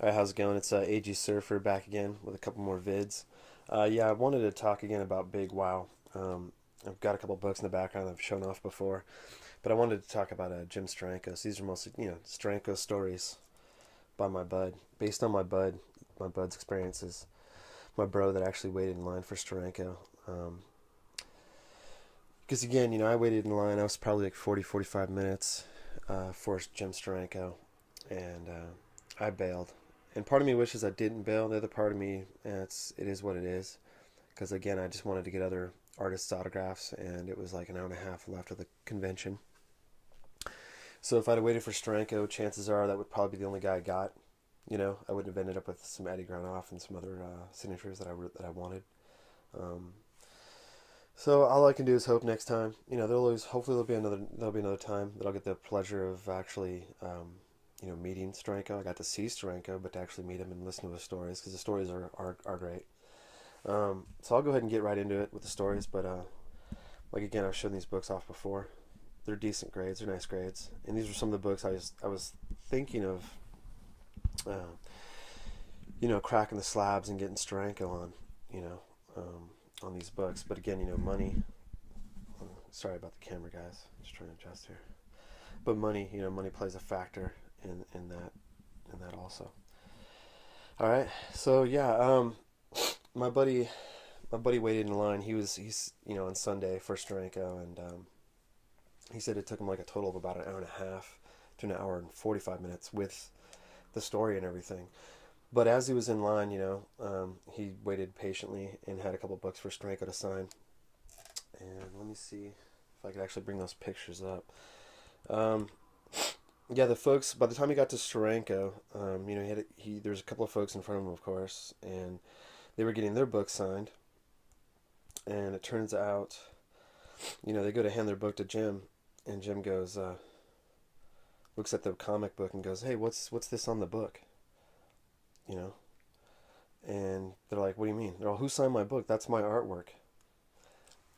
Alright, how's it going? It's AG Surfer back again with a couple more vids. Yeah, I wanted to talk again about Big Wow. I've got a couple books in the background that I've shown off before, but I wanted to talk about Jim Steranko. So these are mostly, Steranko stories by my bud, based on my bud's experiences. My bro that actually waited in line for Steranko. Because again, I waited in line. I was probably like 40, 45 minutes for Jim Steranko, and I bailed. And part of me wishes I didn't bail. The other part of me, it is what it is. Because again, I just wanted to get other artists' autographs, and it was like an hour and a half left of the convention. So if I'd have waited for Steranko, chances are that would probably be the only guy I got. I wouldn't have ended up with some Eddie Granoff and some other signatures that I wanted. Um, so all I can do is hope next time. Hopefully there'll be another time that I'll get the pleasure of actually meeting Steranko. I got to see Steranko, but to actually meet him and listen to his stories, because the stories are great. So I'll go ahead and get right into it with the stories. But like again, I've shown these books off before. They're decent grades. They're nice grades, and these are some of the books I was thinking of, cracking the slabs and getting Steranko on, on these books. But again, money. Sorry about the camera, guys. Just trying to adjust here. But money, money plays a factor in that also. All right, so yeah, my buddy waited in line. He's on Sunday for Steranko, and he said it took him like a total of about an hour and a half to an hour and 45 minutes with the story and everything. But as he was in line, he waited patiently and had a couple books for Steranko to sign. And let me see if I could actually bring those pictures up. Um, yeah, the folks. By the time he got to Steranko, there's a couple of folks in front of him, of course, and they were getting their books signed. And it turns out, they go to hand their book to Jim, and Jim goes, looks at the comic book and goes, "Hey, what's this on the book?" You know, and they're like, "What do you mean?" They're all, "Who signed my book? That's my artwork."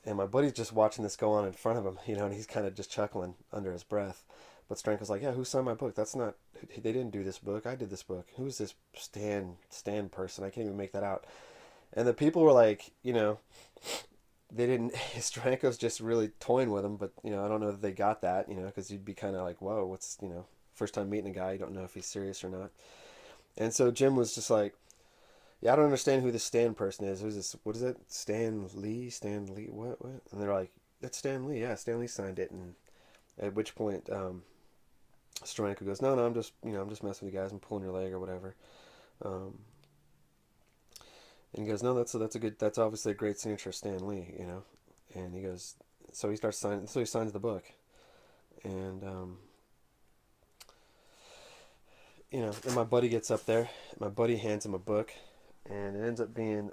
And my buddy's just watching this go on in front of him, and he's kind of just chuckling under his breath. But Stranko's like, "Yeah, who signed my book? That's not. They didn't do this book. I did this book. Who's this Stan person? I can't even make that out." And the people were like, they didn't. Stranko's just really toying with him, but I don't know that they got that, because you'd be kind of like, "Whoa, what's first time meeting a guy, you don't know if he's serious or not." And so Jim was just like, "Yeah, I don't understand who this Stan person is. Who's this? What is it? Stan Lee? Stan Lee? What? And they're like, "That's Stan Lee. Yeah, Stan Lee signed it." And at which point, Steranko goes, "No, I'm just, I'm just messing with you guys. I'm pulling your leg or whatever." Um, and he goes, "No, that's obviously a great signature, Stan Lee. And he goes, so he starts signing. So he signs the book, and and my buddy gets up there. My buddy hands him a book, and it ends up being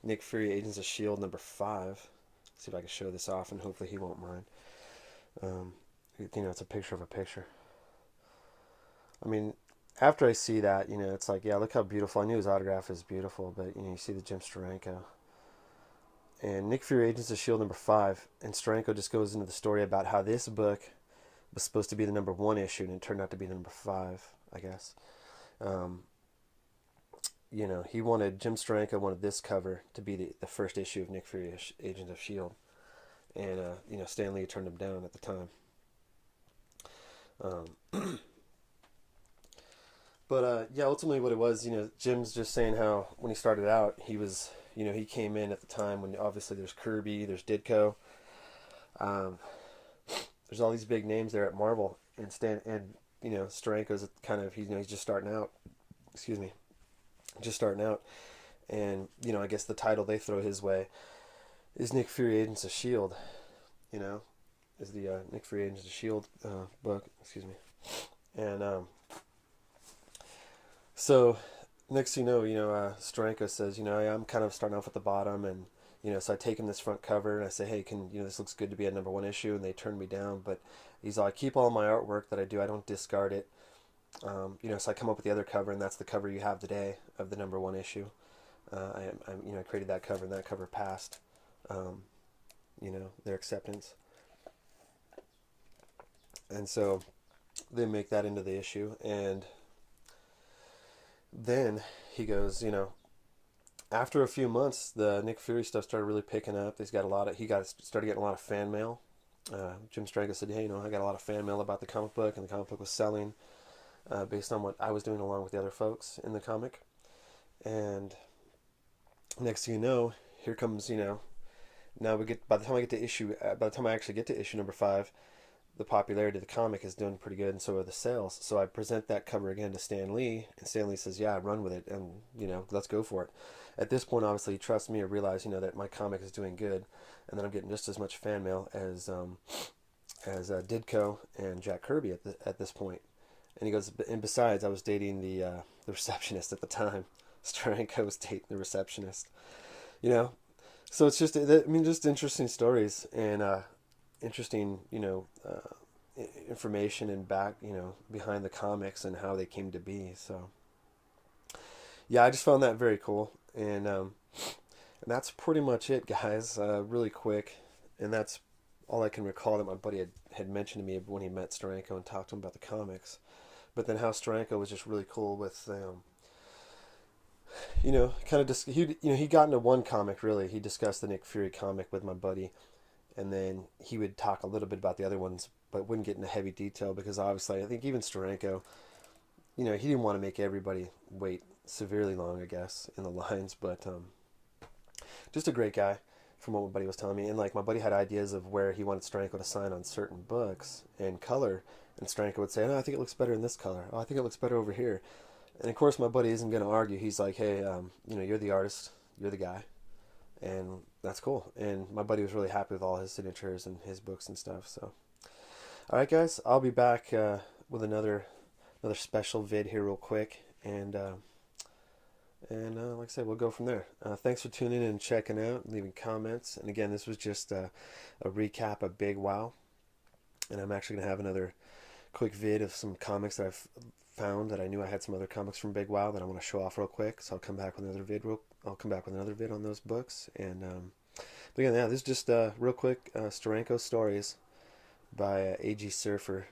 Nick Fury, Agents of Shield #5. See if I can show this off, and hopefully he won't mind. Um, it's a picture of a picture. I mean, after I see that, it's like, yeah, look how beautiful. I knew his autograph is beautiful, but you see the Jim Steranko and Nick Fury, Agents of Shield #5, and Steranko just goes into the story about how this book was supposed to be the #1 issue, and it turned out to be the #5, I guess. Um, he wanted Jim Steranko wanted this cover to be the first issue of Nick Fury, Agent of Shield, and Stan Lee turned him down at the time. Um, but yeah, ultimately what it was, Jim's just saying how when he started out, he was, he came in at the time when obviously there's Kirby, there's Ditko, um, there's all these big names there at Marvel, and Steranko's kind of he's just starting out. Excuse me, just starting out, and I guess the title they throw his way is Nick Fury Agents of Shield. You know, is the Nick Fury Agents of Shield book. Excuse me, and so next thing Steranko says, I'm kind of starting off at the bottom, and so I take him this front cover and I say, hey, can this looks good to be a #1 issue, and they turn me down, but he's all, I keep all my artwork that I do, I don't discard it. So I come up with the other cover, and that's the cover you have today of the #1 issue. I created that cover, and that cover passed, their acceptance, and so they make that into the issue, and then he goes, you know, after a few months, the Nick Fury stuff started really picking up. He got started getting a lot of fan mail. Jim Steranko said, "Hey, you know, I got a lot of fan mail about the comic book, and the comic book was selling based on what I was doing along with the other folks in the comic." And next thing you know, here comes, you know, now we get by the time I actually get to issue number 5, the popularity of the comic is doing pretty good, and so are the sales. So I present that cover again to Stan Lee, and Stan Lee says, "Yeah, run with it, and you know, let's go for it." At this point, obviously, he trusts me or realize, you know, that my comic is doing good, and then I'm getting just as much fan mail as Ditko and Jack Kirby at this point. And he goes, and besides, I was dating the receptionist at the time. Steranko was dating the receptionist. You know, so it's just, I mean, just interesting stories and interesting, you know, information and back, you know, behind the comics and how they came to be. So yeah, I just found that very cool, and that's pretty much it, guys. Really quick, and that's all I can recall that my buddy had mentioned to me when he met Steranko and talked to him about the comics. But then how Steranko was just really cool with, you know, kind of he got into one comic really. He discussed the Nick Fury comic with my buddy, and then he would talk a little bit about the other ones, but wouldn't get into heavy detail because obviously I think even Steranko, you know, he didn't want to make everybody wait severely long, I guess, in the lines, but just a great guy from what my buddy was telling me. And like my buddy had ideas of where he wanted Steranko to sign on certain books and color, and Steranko would say, "Oh, I think it looks better in this color. Oh, I think it looks better over here." And of course, my buddy isn't going to argue. He's like, "Hey, you know, you're the artist, you're the guy, and that's cool." And my buddy was really happy with all his signatures and his books and stuff. So, all right, guys, I'll be back with another special vid here real quick, and like I said, we'll go from there. Thanks for tuning in and checking out, leaving comments. And again, this was just a recap of Big Wow, and I'm actually gonna have another quick vid of some comics that I've found that I knew I had some other comics from Big Wow that I want to show off real quick. So I'll come back with another vid. I'll come back with another vid on those books. And but again, yeah, this is just real quick Steranko Stories by A.G. Surfer,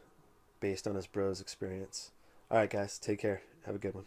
based on his bro's experience. All right, guys, take care. Have a good one.